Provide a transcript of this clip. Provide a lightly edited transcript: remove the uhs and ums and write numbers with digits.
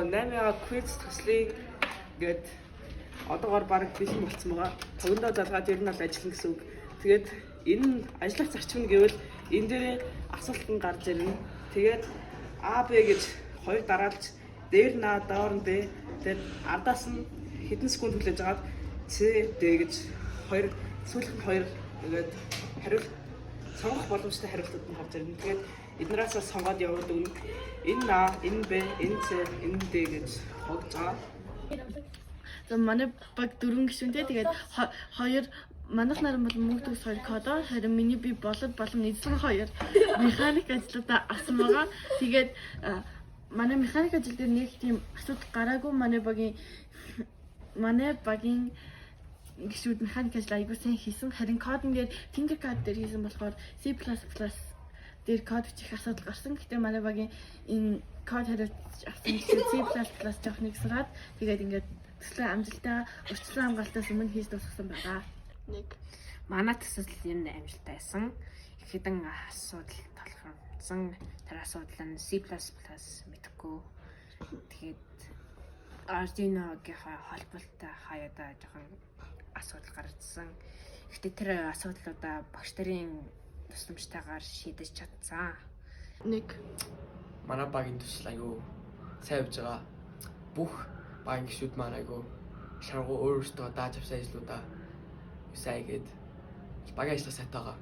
нөө 8-аа quiz төслийг гээд одоогоор баг бэлэн болцсон байгаа. Цогондоо залгаад ер нь бол ажиллана гэсэн үг. Тэгээд энэ ажиллах зарчим нь гэвэл энэ дээрээ асуулт нь гарч ирнэ. Тэгээд А, Б гэж хоёр дараалж дээр нь А, доор нь Б. Тэгээд ардаас нь хэдэн секунд хүлээж агаад С, Д гэж хоёр сүүлхэн хоёр тэгээд хариулт сонгох боломжтой хариултууд нь гарч ирнэ. Тэгээд эднээс сонгоод яваад өгнө. Энэ А, энэ Б, энэ С, энэ Д гэж хогж байгаа. За манай баг 4 гишүүнтэй тэгээд хоёр манайх нар бол мөнгөдөгс 2 кодоор харин миний би болон эзлэн 2 механик ажлуудаа авсан байгаа. Тэгээд манай механик ажил дээр нэг тийм асуудал гараагүй манай багийн гишүүд механик ажил айгуу сайн хийсэн. Харин кодн дээр Tinkercad дээр хийсэн болохоор C++ дээр код бичих асуудал гарсан. Гэхдээ манай багийн энэ код хариуц авсан C++ жоох нэг сураад тэгээд ингээд төслийн амжилтаа урьдчилан хамгаалтаас өмнө хийж дуусгасан байгаа. Нэг манай төсөл энэ амжилттай байсан. Их хэдэн асуудал тулгарсан. Тэр асуудал нь C++ мэдэхгүй. Тэгээд Arduino-гийн холбоотой хаяада жоохон асуудал гарсан. Гэхдээ тэр асуудлуудаа багш нарын тусламжтайгаар шийдэж чадсан. Нэг манай багийн төсөл аягүй сайн явж байгаа. Бүх багийн гишүүд маань аягүй шаргуу өөрөөсөө дааж авсан ажлуудаа сайн гээд багийн ажлаа сайтайгаа